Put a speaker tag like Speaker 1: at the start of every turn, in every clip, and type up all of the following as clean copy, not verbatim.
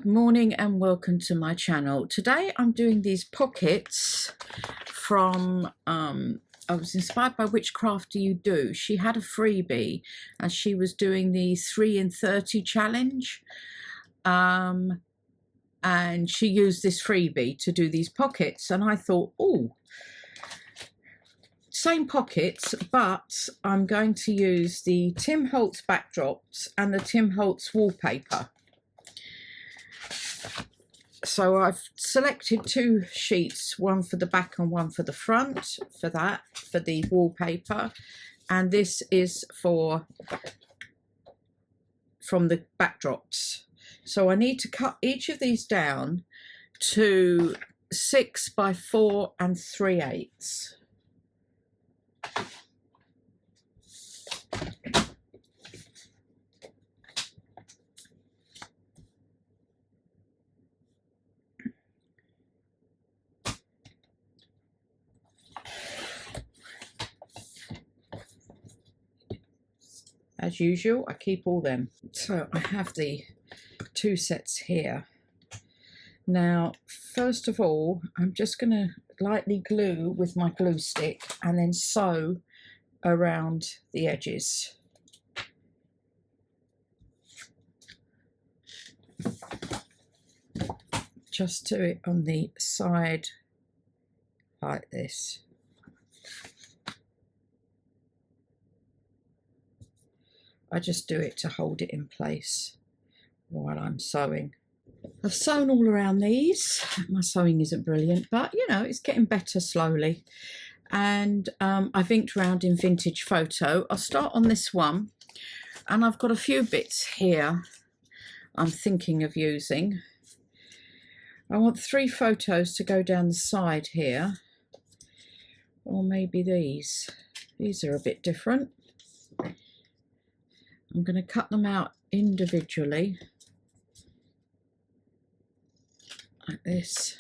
Speaker 1: Good morning and welcome to my channel. Today I'm doing these pockets from I was inspired by Which Craft Do You Do. She had a freebie and she was doing the 3 in 30 challenge, and she used this freebie to do these pockets, and I thought, oh, same pockets, but I'm going to use the Tim Holtz backdrops and the Tim Holtz wallpaper. So I've selected 2 sheets, one for the back and one for the front, for the wallpaper, and this is from the backdrops. So I need to cut each of these down to 6 by 4 3/8. As usual, I keep all them. So I have the 2 sets here. Now, first of all, I'm just going to lightly glue with my glue stick and then sew around the edges. Just do it on the side like this. I just do it to hold it in place while I'm sewing. I've sewn all around these. My sewing isn't brilliant, but you know, it's getting better slowly. And I've inked around in Vintage Photo. I'll start on this one, and I've got a few bits here I'm thinking of using. I want 3 photos to go down the side here, or maybe these. These are a bit different. I'm going to cut them out individually, like this.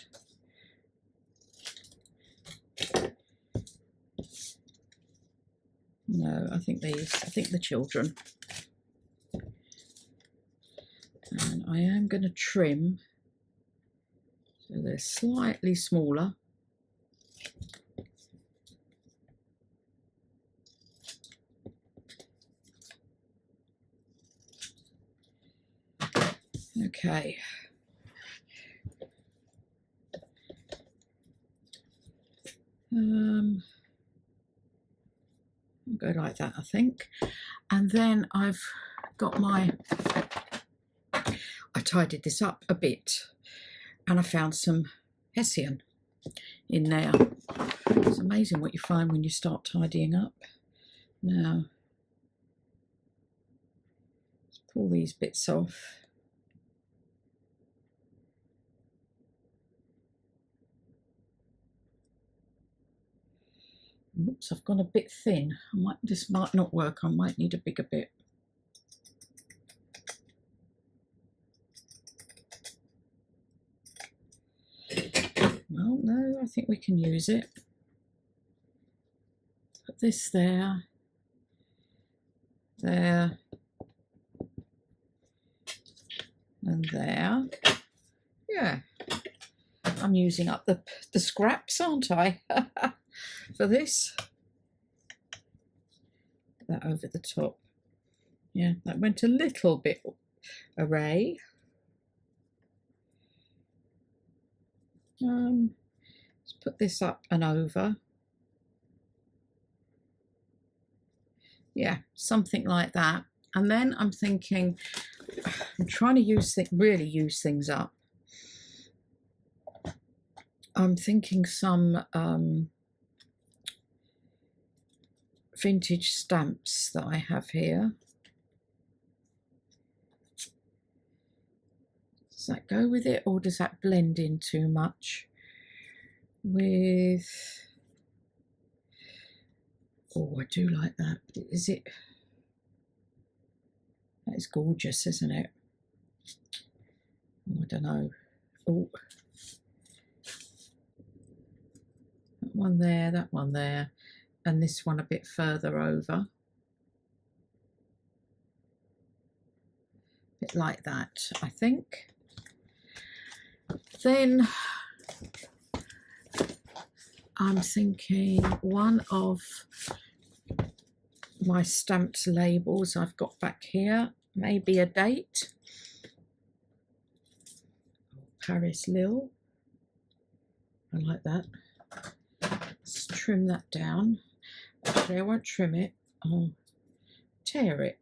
Speaker 1: No, I think the children. And I am going to trim so they're slightly smaller. Okay. I'll go like that, I think. And then I've got I tidied this up a bit and I found some hessian in there. It's amazing what you find when you start tidying up. Now, let's pull these bits off. Oops, I've gone a bit thin. This might not work. I might need a bigger bit. Well, no, I think we can use it. Put this there, there, and there. Yeah, I'm using up the scraps, aren't I? For this. Put that over the top. Yeah, that went a little bit awry. Let's put this up and over. Yeah, something like that. And then I'm thinking, I'm trying to really use things up. I'm thinking some vintage stamps that I have here. Does that go with it, or does that blend in too much with... Oh, I do like that. Is it... That is gorgeous, isn't it? Oh, I don't know. Oh, that one there, and this one a bit further over. A bit like that, I think. Then I'm thinking one of my stamped labels I've got back here, maybe a date. Paris Lille. I like that. Let's trim that down. Actually, I won't trim it. I'll tear it.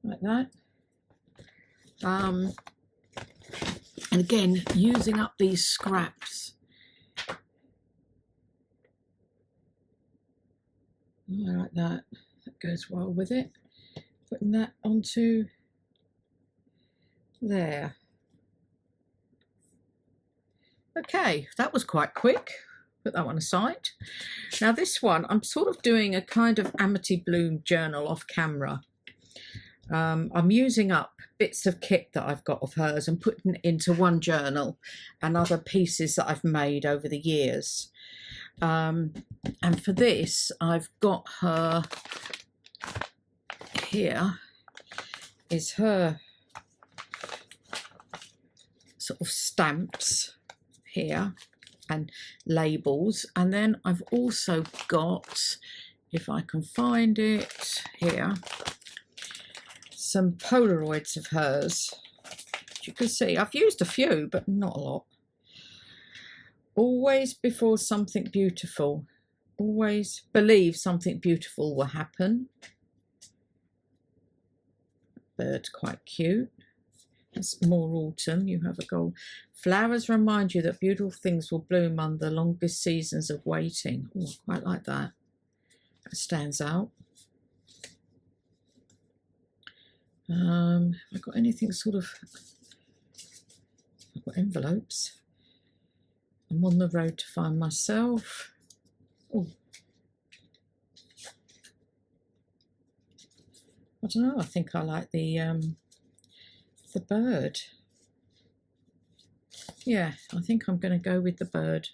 Speaker 1: Like that. And again, using up these scraps. I like that. That goes well with it. Putting that onto there. Okay, that was quite quick. Put that one aside. Now this one, I'm sort of doing a kind of Amity Bloom journal off camera. I'm using up bits of kit that I've got of hers and putting it into one journal and other pieces that I've made over the years. And for this, I've got her here, is her sort of stamps here and labels. And then I've also got, if I can find it here, some Polaroids of hers. As you can see, I've used a few, but not a lot. Always before something beautiful. Always believe something beautiful will happen. Bird, quite cute. That's more autumn. You have a gold. Flowers remind you that beautiful things will bloom under the longest seasons of waiting. Oh, I quite like that. That stands out. Have I got anything sort of... I've got envelopes. I'm on the road to find myself. Oh. I don't know, I think I like the bird. Yeah, I think I'm going to go with the bird.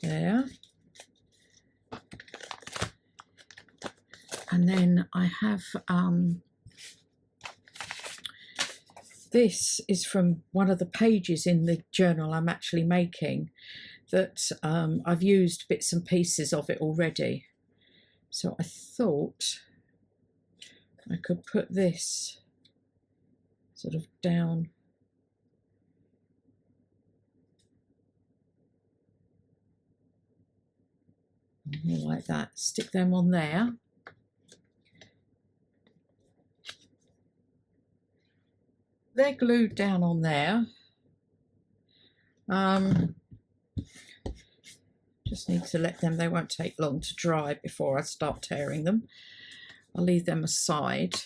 Speaker 1: There. And then I have, this is from one of the pages in the journal I'm actually making that I've used bits and pieces of it already. So I thought I could put this sort of down. Like that. Stick them on there. They're glued down on there. Just need to let them, they won't take long to dry before I start tearing them. I'll leave them aside.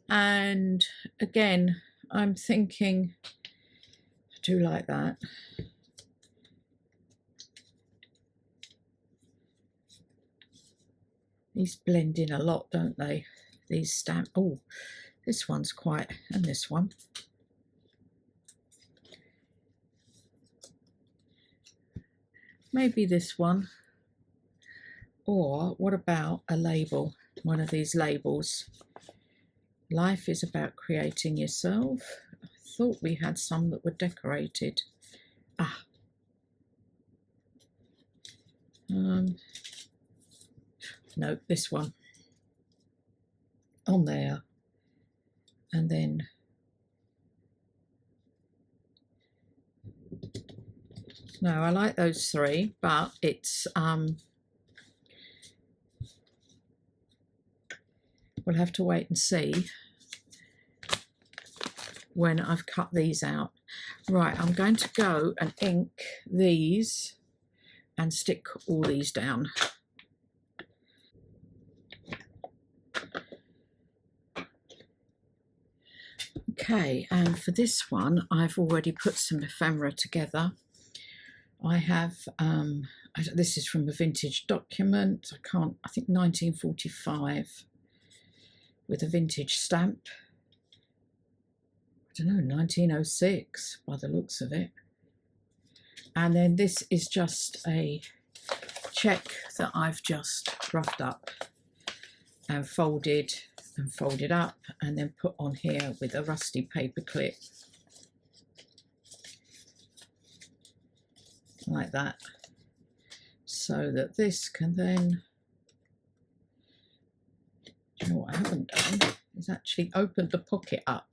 Speaker 1: And again, I'm thinking, I do like that. These blend in a lot, don't they? These stamp. Oh, this one's quite, and this one. Maybe this one. Or what about a label? One of these labels. Life is about creating yourself. I thought we had some that were decorated. Ah. No, this one. On there. And then no, I like those three, but it's we'll have to wait and see when I've cut these out. Right, I'm going to go and ink these and stick all these down. Okay, and for this one, I've already put some ephemera together. I have, this is from a vintage document. I think 1945, with a vintage stamp. I don't know, 1906 by the looks of it. And then this is just a check that I've just roughed up and folded up and then put on here with a rusty paper clip like that, so that this can then, you know what I haven't done is actually opened the pocket up.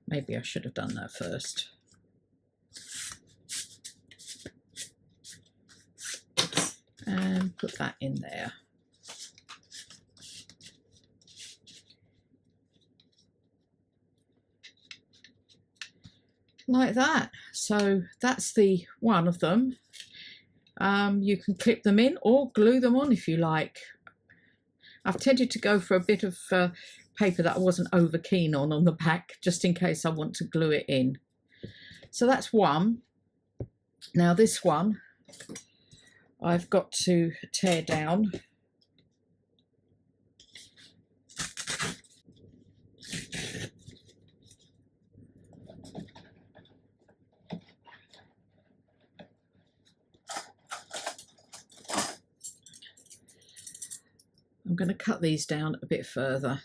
Speaker 1: Maybe I should have done that first. And put that in there. Like that. So that's the one of them. You can clip them in or glue them on if you like. I've tended to go for a bit of paper that I wasn't over keen on the back, just in case I want to glue it in. So that's one. Now this one I've got to tear down. I'm going to cut these down a bit further.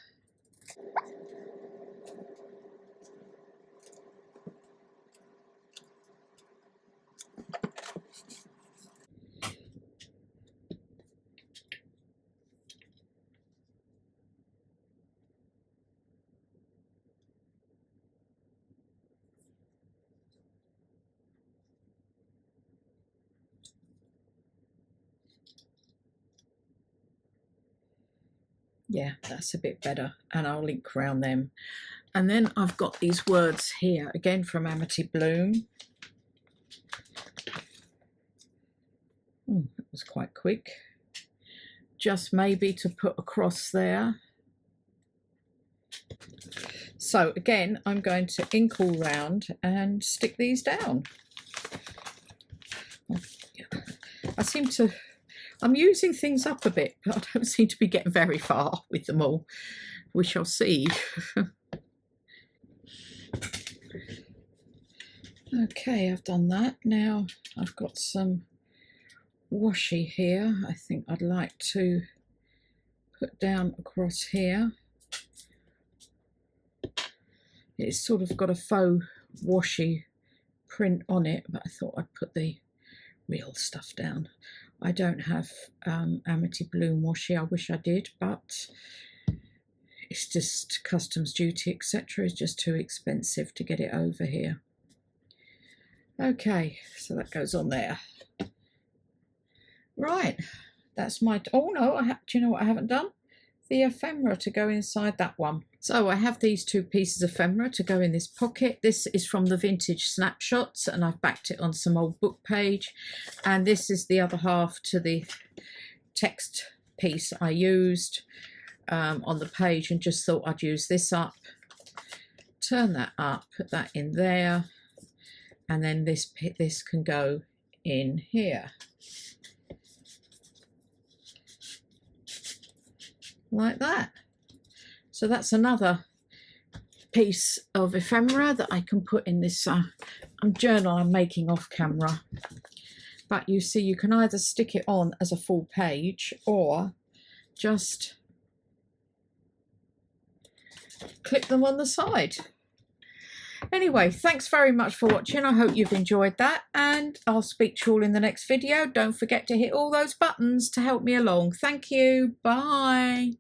Speaker 1: Yeah, that's a bit better, and I'll link around them. And then I've got these words here again from Amity Bloom. That was quite quick. Just maybe to put across there. So again, I'm going to ink all round and stick these down. I'm using things up a bit, but I don't seem to be getting very far with them all. We shall see. Okay, I've done that. Now I've got some washi here. I think I'd like to put down across here. It's sort of got a faux washi print on it, but I thought I'd put the real stuff down. I don't have Amity Bloom washi. I wish I did, but it's just customs duty, etc. It's just too expensive to get it over here. Okay, so that goes on there. Right, that's my, oh no, do you know what I haven't done? The ephemera to go inside that one. So I have these two pieces of ephemera to go in this pocket. This is from the Vintage Snapshots, and I've backed it on some old book page. And this is the other half to the text piece I used on the page, and just thought I'd use this up. Turn that up, put that in there, and then this can go in here. Like that. So that's another piece of ephemera that I can put in this journal I'm making off camera. But you see, you can either stick it on as a full page or just clip them on the side. Anyway, thanks very much for watching. I hope you've enjoyed that, and I'll speak to you all in the next video. Don't forget to hit all those buttons to help me along. Thank you. Bye.